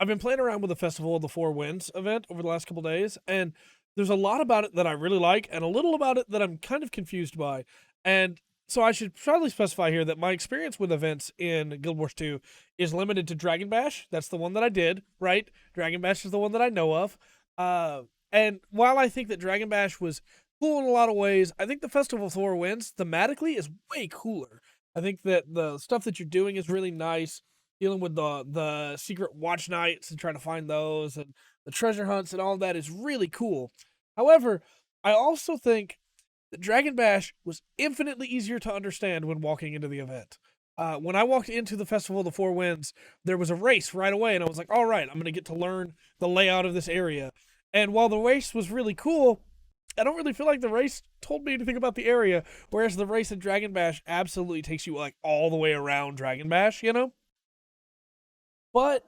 I've been playing around with the Festival of the Four Winds event over the last couple days, and there's a lot about it that I really like, and a little about it that I'm kind of confused by. And so I should probably specify here that my experience with events in Guild Wars 2 is limited to Dragon Bash. That's the one that I did, right? Dragon Bash is the one that I know of. Uh, and while I think that Dragon Bash was cool in a lot of ways, I think the Festival of Four Winds thematically is way cooler. I think that the stuff that you're doing is really nice, dealing with the secret watch nights and trying to find those, and the treasure hunts and all of that is really cool. However, I also think that Dragon Bash was infinitely easier to understand when walking into the event. When I walked into the Festival of the Four Winds, there was a race right away, and I was like, all right, I'm going to get to learn the layout of this area. And while the race was really cool, I don't really feel like the race told me anything about the area, whereas the race in Dragon Bash absolutely takes you like all the way around Dragon Bash, you know? But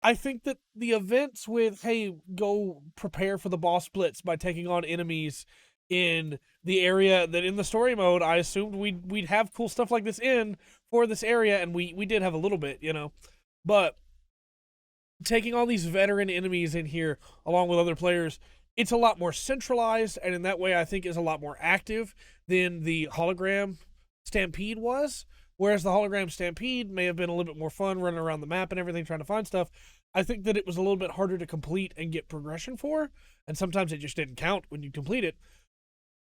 I think that the events with, hey, go prepare for the boss blitz by taking on enemies in the area that in the story mode I assumed we'd have cool stuff like this in for this area, and we did have a little bit, you know. But taking all these veteran enemies in here along with other players, it's a lot more centralized, and in that way I think is a lot more active than the hologram Stampede was. Whereas the hologram Stampede may have been a little bit more fun running around the map and everything trying to find stuff, I think that it was a little bit harder to complete and get progression for, and sometimes it just didn't count when you complete it.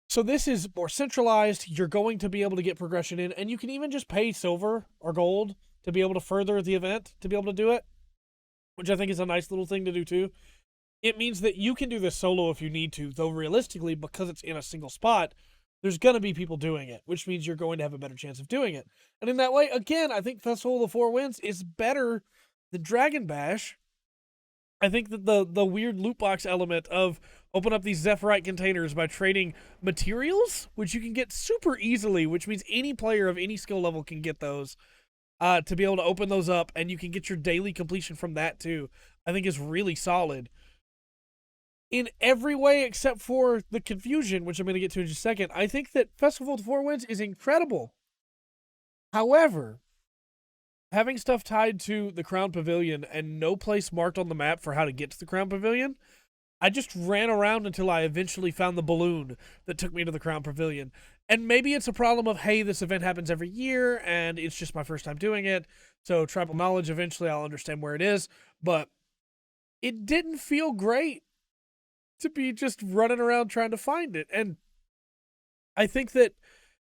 So this is more centralized. You're going to be able to get progression in, and you can even just pay silver or gold to be able to further the event, to be able to do it, which I think is a nice little thing to do too. It means that you can do this solo if you need to, though realistically, because it's in a single spot, there's going to be people doing it, which means you're going to have a better chance of doing it. And in that way, again, I think Festival of the Four Winds is better than Dragon Bash. I think that the weird loot box element of open up these Zephyrite containers by trading materials, which you can get super easily, which means any player of any skill level can get those, to be able to open those up, and you can get your daily completion from that too, I think is really solid in every way except for the confusion, which I'm going to get to in just a second. I think that Festival of the Four Winds is incredible. However, having stuff tied to the Crown Pavilion and no place marked on the map for how to get to the Crown Pavilion, I just ran around until I eventually found the balloon that took me to the Crown Pavilion. And maybe it's a problem of, hey, this event happens every year and it's just my first time doing it. So tribal knowledge, eventually I'll understand where it is. But it didn't feel great to be just running around trying to find it. And I think that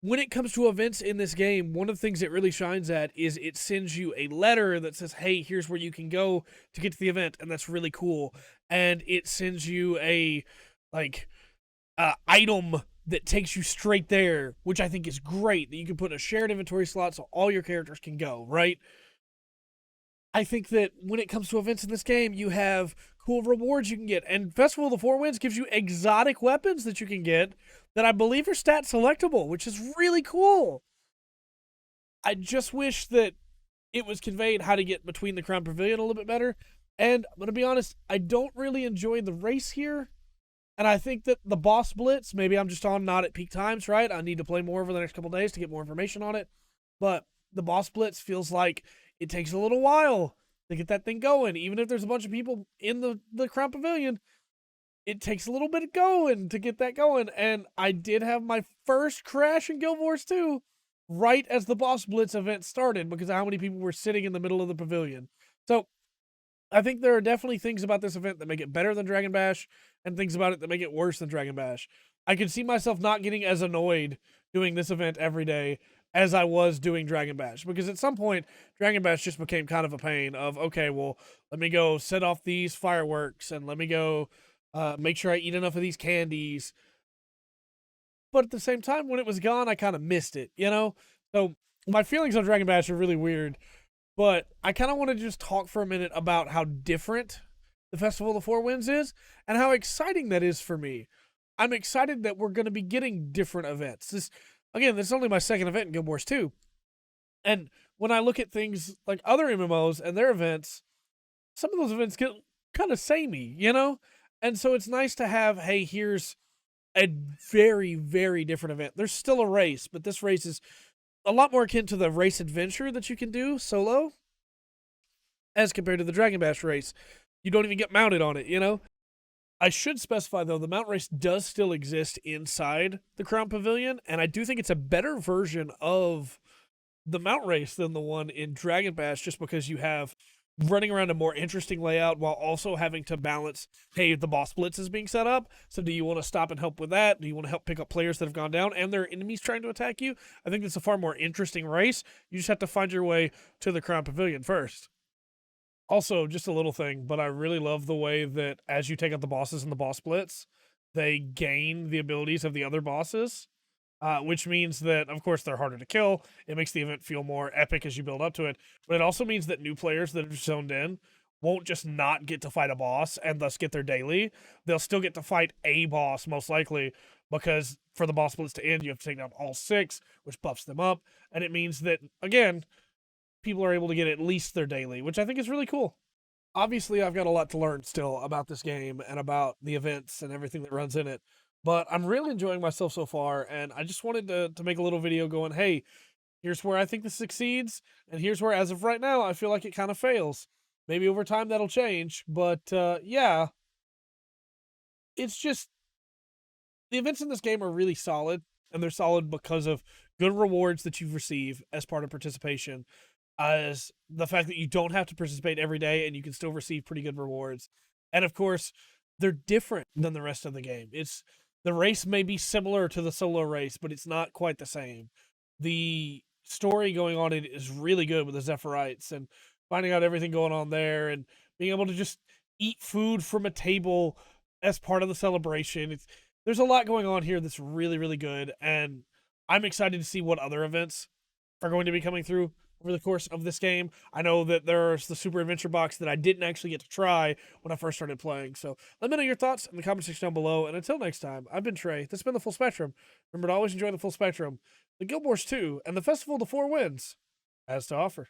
when it comes to events in this game, one of the things it really shines at is it sends you a letter that says, hey, here's where you can go to get to the event, and that's really cool. And it sends you a item that takes you straight there, which I think is great, that you can put in a shared inventory slot so all your characters can go, right? I think that when it comes to events in this game, you have cool rewards you can get. And Festival of the Four Winds gives you exotic weapons that you can get that I believe are stat selectable, which is really cool. I just wish that it was conveyed how to get between the Crown Pavilion a little bit better. And I'm going to be honest, I don't really enjoy the race here. And I think that the boss blitz, maybe I'm just on not at peak times, right? I need to play more over the next couple days to get more information on it. But the boss blitz feels like it takes a little while to get that thing going. Even if there's a bunch of people in the Crown Pavilion, it takes a little bit of going to get that going. And I did have my first crash in Guild Wars 2 right as the boss blitz event started because of how many people were sitting in the middle of the pavilion. So I think there are definitely things about this event that make it better than Dragon Bash and things about it that make it worse than Dragon Bash. I can see myself not getting as annoyed doing this event every day as I was doing Dragon Bash, because at some point Dragon Bash just became kind of a pain of, okay, well, let me go set off these fireworks and let me go make sure I eat enough of these candies. But at the same time, when it was gone, I kind of missed it, you know? So my feelings on Dragon Bash are really weird, but I kind of want to just talk for a minute about how different the Festival of the Four Winds is and how exciting that is for me. I'm excited that we're going to be getting different events. This is only my second event in Guild Wars 2. And when I look at things like other MMOs and their events, some of those events get kind of samey, you know? And so it's nice to have, hey, here's a very, very different event. There's still a race, but this race is a lot more akin to the race adventure that you can do solo. as compared to the Dragon Bash race. You don't even get mounted on it, you know? I should specify, though, the mount race does still exist inside the Crown Pavilion, and I do think it's a better version of the mount race than the one in Dragon Bash, just because you have running around a more interesting layout while also having to balance, hey, the boss blitz is being set up, so do you want to stop and help with that? Do you want to help pick up players that have gone down and there are enemies trying to attack you? I think it's a far more interesting race. You just have to find your way to the Crown Pavilion first. Also, just a little thing, but I really love the way that as you take out the bosses in the boss blitz, they gain the abilities of the other bosses, which means that, of course, they're harder to kill. It makes the event feel more epic as you build up to it, but it also means that new players that are zoned in won't just not get to fight a boss and thus get their daily. They'll still get to fight a boss, most likely, because for the boss blitz to end, you have to take down all 6, which buffs them up, and it means that, again, people are able to get at least their daily, which I think is really cool. Obviously, I've got a lot to learn still about this game and about the events and everything that runs in it, but I'm really enjoying myself so far, and I just wanted to make a little video going, hey, here's where I think this succeeds, and here's where, as of right now, I feel like it kind of fails. Maybe over time that'll change, but yeah, it's just the events in this game are really solid, and they're solid because of good rewards that you receive as part of participation, as the fact that you don't have to participate every day and you can still receive pretty good rewards. And of course, they're different than the rest of the game. It's the race may be similar to the solo race, but it's not quite the same. The story going on in it is really good with the Zephyrite and finding out everything going on there and being able to just eat food from a table as part of the celebration. There's a lot going on here that's really, really good, and I'm excited to see what other events are going to be coming through over the course of this game. I know that there's the Super Adventure Box that I didn't actually get to try when I first started playing. So let me know your thoughts in the comment section down below. And until next time, I've been Trey. This has been the Full Spectrum. Remember to always enjoy the full spectrum, the Guild Wars 2, and the Festival of the Four Winds has to offer.